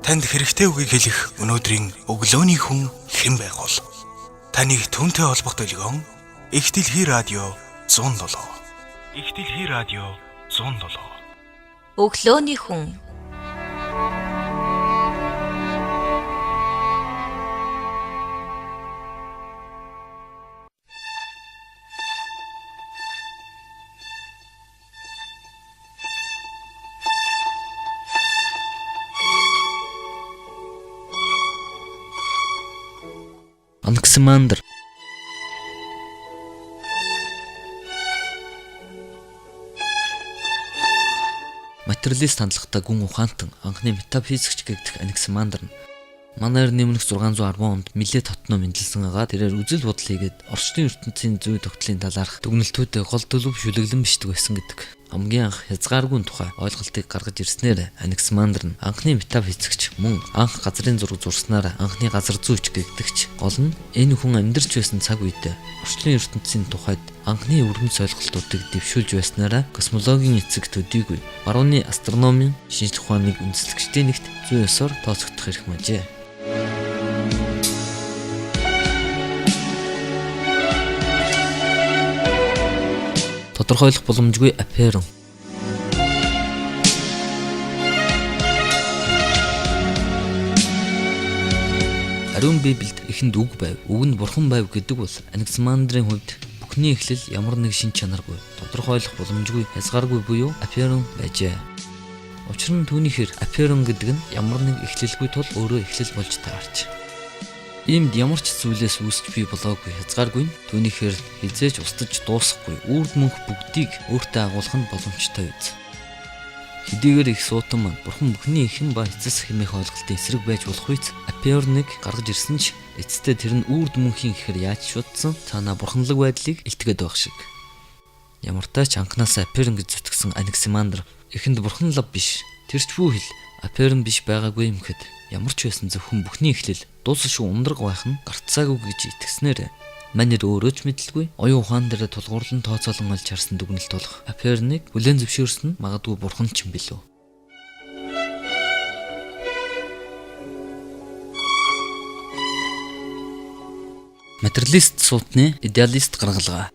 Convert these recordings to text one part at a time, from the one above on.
Танд хэрэгтэй үгийг хэлэх өнөөдрийн өглөөний хүн хэн байх бол? Таныг түүнтэй холбох төлгөөн Их дэлхий радио 107. Их дэлхий радио 107. Өглөөний хүн. Анаксимандр. Материалист хандлагатай гүн ухаантан анхны метафизикч гэгдэх Анаксимандр нь манай эртний өмнөх 610 онд Милет хотноо мэндэлсэн байгаа. Тэрээр үзэл бодол хийгээд орчны ертөнцийн зүй тогтлын талаарх дүгнэлтүүдэд гол төлөв шүлэглэн бичдэг байсан гэдэг. Хамгийн анх хязгааргүй тухай ойлголтыг гаргаж ирснээр Анаксимандр нь анхны метафизикч мөн анх газрын зураг зурснаар анхны газар зүйч гэгдэгч. Гол нь энэ хүн амьдарч байсан цаг үед орчлон ертөнцийн тухайд анхны өвөрмөц ойлголтуудыг дэвшүүлж байснараа космологийн эцэг төдийгүй барууны астрономийн шинжлэх ухааныг үндэслэгчдийн нэгт зүй ёсоор тооцогдох эрх мэжээ. Тодорхойлох боломжгүй Аперон. Ариун Библиэд эхэнд үг байв. Үг нь бурхан байв гэдэг бол Анаксимандрын хувьд бүхний эхлэл ямар нэг шин чанаргүй, тодорхойлох боломжгүй хязгааргүй буюу Аперон байжээ. Учир нь түүнийхэр Аперон гэдэг нь ямар нэг эхлэлгүй тул өөрөө эхлэл болж таарч. Иймд ямар ч зүйлээс үүсч бий болоогүй хязгааргүй нь түүнийхэр хизээж устдаж дуусахгүй үрд мөнх бүгдийг өөртөө агуулах нь боломжтой биз. Хэдийгээр их суутан маань бурхан бүхний ихэн ба эцэс хэмээх ойлголтын эсрэг байж болох үйц Апероныг гаргаж ирсэн ч эцэстээ тэр нь үрд мөнхийн гэхэр яаж шуудсан цаанаа бурханлаг байдлыг илтгээд байх шиг. Ямартай ч анхнаасаа Аперон гэж зүтгэсэн Анаксимандр эхэнд бурхан лав биш. Тэр ч бүү хэл Аперон биш байгаагүй юм гэхэд ямар ч байсан зөвхөн бүхний эхлэл дуусах шүү ундраг байх нь гарцаагүй гэж итгэснээр манер өөрөө ч мэдлгүй оюун ухаан дээр тулгуурлан тооцоолон олж харсан дүгнэлт болох Апероныг хүлээн зөвшөөрсөн нь магадгүй бурхан ч юм билүү. Материалист суутны идеалист гаргалгаа.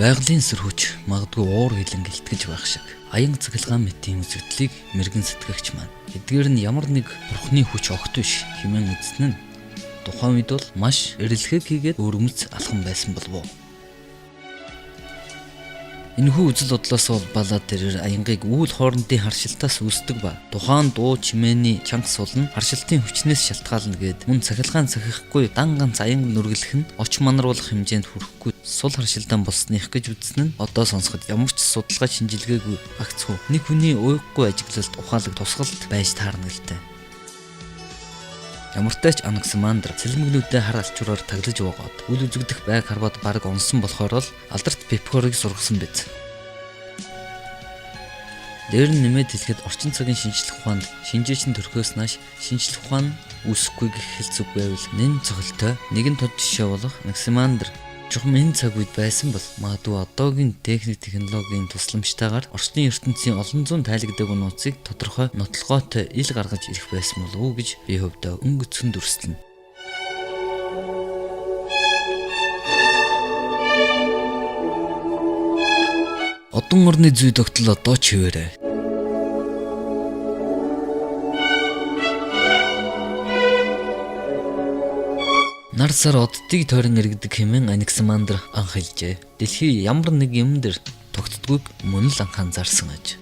Байгалийн сэр хүч магадгүй уур хилэн гэлтгэж байх шиг аян цэглэгаан мэтийн үзэгдлийг мэрэгэн сэтгэгч маань эдгээр нь ямар нэг бурхны хүч огт биш хэмээн үзсэн нь тухайн үед бол маш эрэлхэг хийгээд өргөмц алхан байсан болов уу. Энэхүү үзэл бодлоос болоод тэрээр аянгийг үйл хоорондын харшилтаас үүсдэг ба тухайн дуу чимээний чанга сул нь харшилтын хүчнээс шалтгаална гэд мөн цахилгаан цахихгүй дан ганц аян нүргэлэх нь оч манаруулах хэмжээнд хүрэхгүй сул харшилтан болсных гэж үзсэн нь одоо сонсоход ямар ч судалгаа шинжилгээгүй багцгүй нэг хүний уйггүй ажиглалт ухаалаг тусгалт байж таарна гэлтэй. Ямартай ч Анаксимандр цэлмэгнүүдэд хар алчуураар таглаж уугаад үл үзэгдэх байг харбад бараг онсон болохоор л алдарт Пепкорыг сургасан биз. Дээр нь нэмээд хэлэхэд орчин цагийн шинжлэх ухаанд шинжээчин төрхөөс нааш шинжлэх ухаан үүсэхгүй гэх хэлцэг байвал нэн цогцолтой нэгэн тод жишээ болох Анаксимандр чухам энэ цаг үед байсан бол магадгүй одоогийн техник технологийн тусламжтайгаар орчны ертөнцийн олон зуун тайлагдаагүй нууцыг тодорхой нотлогоотой ил гаргаж ирэх байсан болов уу гэж би хувьдаа өнгөцгөн дүрслэнэ. Одон орны зүй тогтол одоо ч хിവэрэ. Нар сар оддыг тойрон иргэдэг хэмээн Анаксимандр анх хэлжээ. Дэлхий ямар нэг юм дээр тогтдгүйг мөн л анхаарсан аж.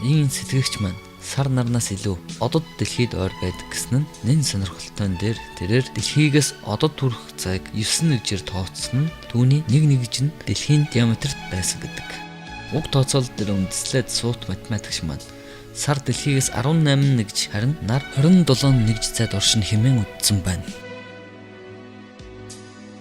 Ийм сэтгэгч маань сар нарнаас илүү одод дэлхийд ойр байдаг гэсэн нь нэн сонирхолтой дээр тэрээр дэлхийгээс одод хүрэх цаг 9 нэгжээр тооцсон нь түүний нэг нэгж нь дэлхийн диаметрт байсан гэдэг. Уг тооцоолол дээр үндэслээд суут математикч маань сар дэлхийгээс 18 нэгж харин нар 27 нэгж цайд оршин хэмээн үздсэн байна.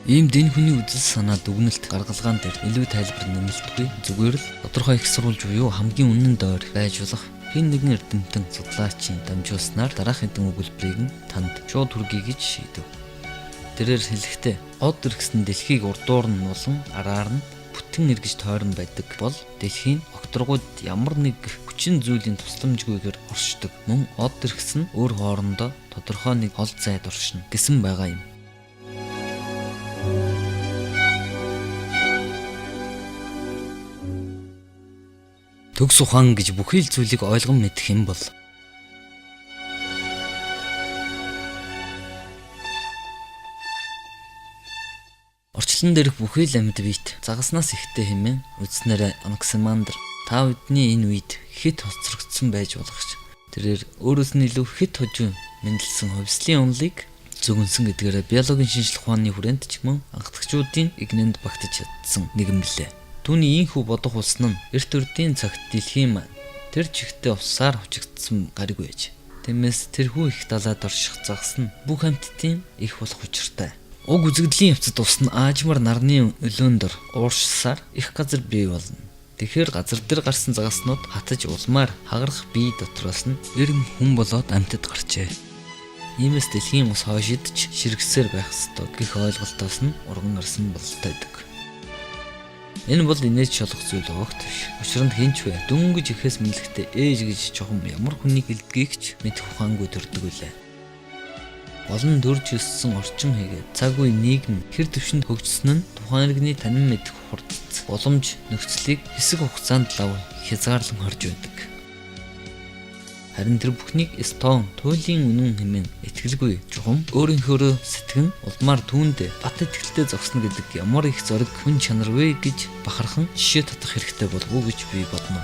Иймд энэ хүний үзэл санаа дүгнэлт гаргалгаан дээр илүү тайлбар нэмэлтгүй зүгээр л тодорхой их сурвалж буюу хамгийн үнэн доор байж болох хэн нэгэн эрдэмтэн судлаачийн дамжуулснаар дараах хэдэн өгүүлбэрийг нь танд шууд хүргэе гэж шийдэв. Тэрээр хэлэхдээ од иргэсэн дэлхийг урдуур нь болон араар нь бүтэн эргэж тойрон байдаг бол дэлхийн окторгууд ямар нэг хүчин зүйлийн тусламжгүйгээр оршдог. Мөн од эрхс нь өөр хоорондоо тодорхой нэг хол зайд оршино гэсэн байгаа юм. Төгс ухаан гэж бүхий л зүйлийг ойлгон мэдэх юм бол орчлон дээрх бүхий л амьд биет загаснаас ихтэй хэмээн үзнэрэ Анаксимандр та бидний энэ үед хит хоцрогдсон байж болох ч тэрээр өөрөөс нь илүү хит хожим мэндэлсэн хувьслын онолыг зөгнсөн гэдгээрээ биологийн шинжилх ухааны хүрээнд ч мөн анхдагчдын игнэнд багтаж чадсан нэгэн билээ. Түүний ийхүү бодох улсан нь эрт үрдийн цагт дэлхийн маань тэр чигтээ усаар хучигдсан гариг байж. Тиймээс тэрхүү их далаад орших загас нь бүх амьтдын их болох учиртай. Уг үзэгдлийн явцад ус нь аажмар нарны өлөөндөр ууршсаар их газар бий болно. Тэгэхээр газар дээр гарсан загаснууд хатаж улмаар хагарах бие дотроос нь эрен хүн болоод амьтад гарчээ. Иймээс дэлхийн ус хойшидч ширгэсээр байх ёстой гэх ойлголтоос нь урган гарсан бололтой байдаг. Энэ бол инээж шалгах зүйл огт биш. Учир нь хинч вэ? Дөнгөж ихээс мэлэхтэй ээж гэж чухам ямар хүнийг илдгийгч мэдэх ухаангүй төрдөг үлээ. Олон төрж өссөн орчин хийгээд цаг үе нийгэм хэр төвшөнд хөгжсөн нь тухайн иргэний танин мэдэх хурдц боломж нөхцөлийг хэсэг хугацаанд лав хязгаарлан харж байдаг. Харин тэр бүхнийг Стон туйлын үнэн хэмээн итгэлгүй чухам өөрийнхөө сэтгэн улмаар түүнд бат итгэлтэй зогсно гэдэг ямар их зориг хүн чанар вэ гэж бахархан жишээ татах хэрэгтэй болов уу гэж би бодно.